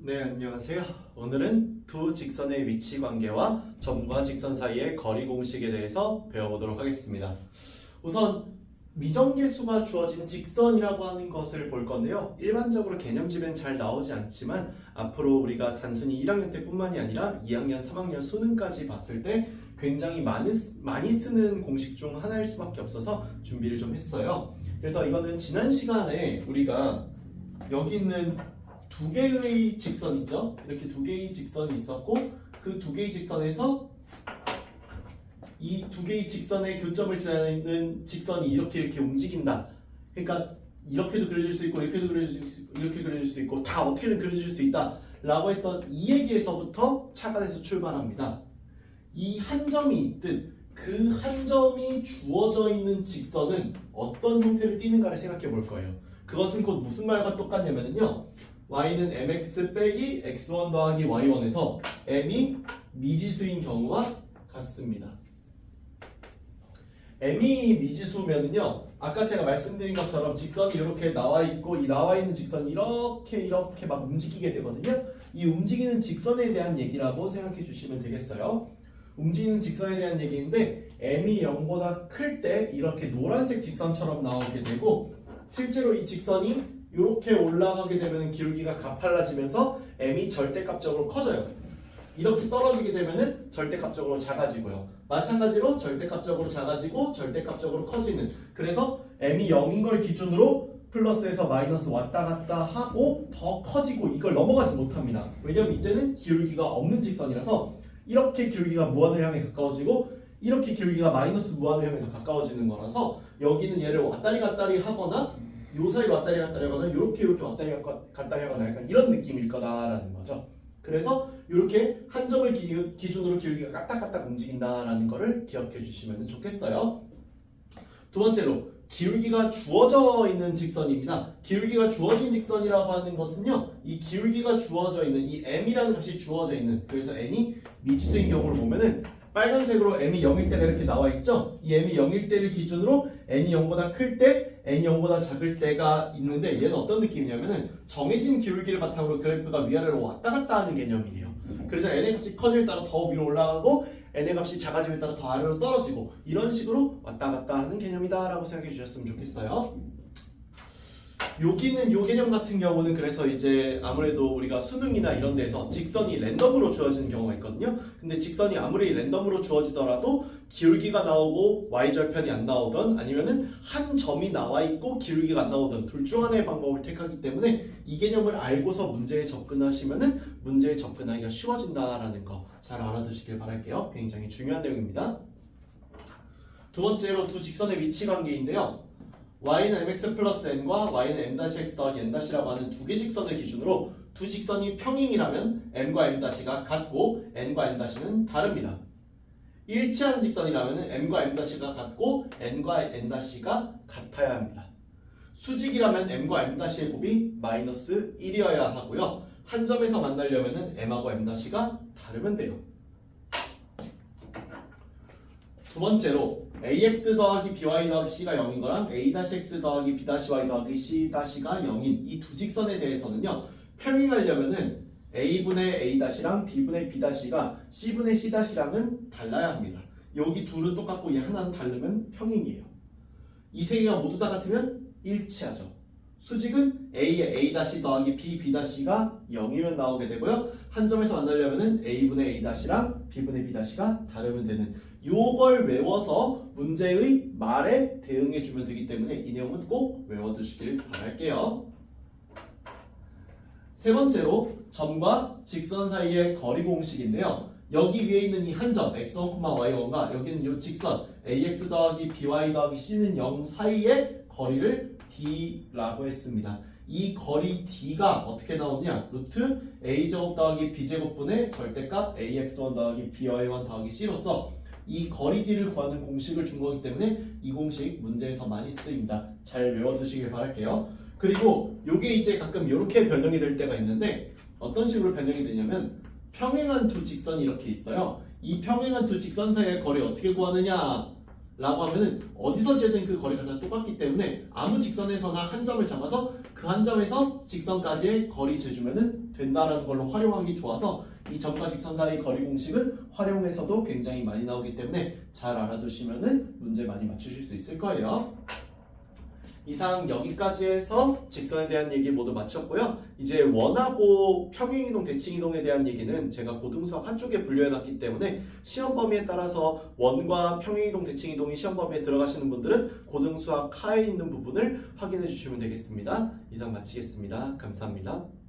네, 안녕하세요. 오늘은 두 직선의 위치 관계와 점과 직선 사이의 거리 공식에 대해서 배워보도록 하겠습니다. 우선 미정계수가 주어진 직선이라고 하는 것을 볼 건데요. 일반적으로 개념집엔 잘 나오지 않지만 앞으로 우리가 단순히 1학년 때뿐만이 아니라 2학년, 3학년 수능까지 봤을 때 굉장히 많이 쓰는 공식 중 하나일 수밖에 없어서 준비를 좀 했어요. 그래서 이거는 지난 시간에 우리가 여기 있는 두 개의 직선 있죠? 이렇게 두 개의 직선이 있었고 그 두 개의 직선에서 이 두 개의 직선의 교점을 지나는 직선이 이렇게 움직인다. 그러니까 이렇게도 그려질 수 있고 이렇게도 그려질 수 있고 이렇게 그려질 수 있고 다 어떻게든 그려질 수 있다 라고 했던 이 얘기에서부터 착안해서 출발합니다. 이 한 점이 있듯 그 한 점이 주어져 있는 직선은 어떤 형태를 띠는가를 생각해 볼 거예요. 그것은 곧 무슨 말과 똑같냐면요, y는 mx 빼기 x1 더하기 y1에서 m이 미지수인 경우와 같습니다. m이 미지수면은요, 아까 제가 말씀드린 것처럼 직선이 이렇게 나와 있고 이 나와 있는 직선이 이렇게 막 움직이게 되거든요. 이 움직이는 직선에 대한 얘기라고 생각해 주시면 되겠어요. 움직이는 직선에 대한 얘기인데 m이 0보다 클 때 이렇게 노란색 직선처럼 나오게 되고, 실제로 이 직선이 이렇게 올라가게 되면 기울기가 가팔라지면서 m이 절대값적으로 커져요. 이렇게 떨어지게 되면 절대값적으로 작아지고요. 마찬가지로 절대값적으로 작아지고 절대값적으로 커지는, 그래서 m이 0인 걸 기준으로 플러스에서 마이너스 왔다 갔다 하고 더 커지고 이걸 넘어가지 못합니다. 왜냐면 이때는 기울기가 없는 직선이라서 이렇게 기울기가 무한을 향해 가까워지고 이렇게 기울기가 마이너스 무한을 향해서 가까워지는 거라서 여기는 얘를 왔다리 갔다리 하거나 요 사이로 왔다리 갔다리 하거나 이렇게 왔다리 갔다리 하거나 약간 이런 느낌일 거다라는 거죠. 그래서 이렇게 한 점을 기준으로 기울기가 까딱까딱 움직인다라는 거를 기억해 주시면 좋겠어요. 두 번째로 기울기가 주어져 있는 직선입니다. 기울기가 주어진 직선이라고 하는 것은요, 이 기울기가 주어져 있는 이 m이라는 값이 주어져 있는, 그래서 n이 미지수인 경우를 보면은 빨간색으로 m이 0일 때가 이렇게 나와 있죠. 이 m이 0일 때를 기준으로 n이 0보다 클 때, n이 0보다 작을 때가 있는데, 얘는 어떤 느낌이냐면은 정해진 기울기를 바탕으로 그래프가 위아래로 왔다 갔다 하는 개념이에요. 그래서 n의 값이 커짐에 따라 더 위로 올라가고 n의 값이 작아짐에 따라 더 아래로 떨어지고 이런 식으로 왔다 갔다 하는 개념이다 라고 생각해 주셨으면 좋겠어요. 여기는 요 개념 같은 경우는 그래서 이제 아무래도 우리가 수능이나 이런 데서 직선이 랜덤으로 주어지는 경우가 있거든요. 근데 직선이 아무리 랜덤으로 주어지더라도 기울기가 나오고 y절편이 안 나오던, 아니면은 한 점이 나와 있고 기울기가 안 나오던 둘 중 하나의 방법을 택하기 때문에 이 개념을 알고서 문제에 접근하시면은 문제에 접근하기가 쉬워진다라는 거 잘 알아두시길 바랄게요. 굉장히 중요한 내용입니다. 두 번째로 두 직선의 위치 관계인데요, y는 mx 플러스 n과 y는 m-x 더하기 n-라고 하는 두 개 직선을 기준으로 두 직선이 평행이라면 m과 m-가 같고 n과 n-는 다릅니다. 일치하는 직선이라면 m과 m-가 같고 n과 n-가 같아야 합니다. 수직이라면 m과 m-의 곱이 마이너스 1이어야 하고요. 한 점에서 만나려면 m하고 m-가 다르면 돼요. 두 번째로 ax 더하기 by 더하기 c가 0인 거랑 a-x 더하기 b-y 더하기 c-가 0인 이 두 직선에 대해서는요, 평행하려면은 a분의 a-랑 b분의 b-가 c분의 c-랑은 달라야 합니다. 여기 둘은 똑같고 얘 하나는 다르면 평행이에요. 이 세 개가 모두 다 같으면 일치하죠. 수직은 a의 a- 더하기 b, b-가 0이면 나오게 되고요. 한 점에서 만나려면 a분의 a-랑 b분의 b-가 다르면 되는, 요걸 외워서 문제의 말에 대응해 주면 되기 때문에 이 내용은 꼭 외워두시길 바랄게요. 세 번째로 점과 직선 사이의 거리 공식인데요, 여기 위에 있는 이 한 점 x1, y1과 여기는 이 직선 ax 더하기 by 더하기 c는 0 사이의 거리를 d라고 했습니다. 이 거리 d가 어떻게 나오냐, 루트 a제곱 더하기 b제곱분의 절대값 ax1 더하기 by1 더하기 c로서 이 거리 d를 구하는 공식을 준 거기 때문에 이 공식 문제에서 많이 쓰입니다. 잘 외워두시길 바랄게요. 그리고 요게 이제 가끔 이렇게 변형이 될 때가 있는데, 어떤 식으로 변형이 되냐면 평행한 두 직선이 이렇게 있어요. 이 평행한 두 직선 사이의 거리 어떻게 구하느냐 라고 하면은 어디서 재든 그 거리가 다 똑같기 때문에 아무 직선에서나 한 점을 잡아서 그 그 한 점에서 직선까지의 거리 재주면은 된다라는 걸로 활용하기 좋아서 이 점과 직선 사이 거리 공식은 활용해서도 굉장히 많이 나오기 때문에 잘 알아두시면은 문제 많이 맞추실 수 있을 거예요. 이상 여기까지 해서 직선에 대한 얘기 모두 마쳤고요. 이제 원하고 평행이동, 대칭이동에 대한 얘기는 제가 고등수학 한쪽에 분류해놨기 때문에 시험 범위에 따라서 원과 평행이동, 대칭이동이 시험 범위에 들어가시는 분들은 고등수학 하에 있는 부분을 확인해 주시면 되겠습니다. 이상 마치겠습니다. 감사합니다.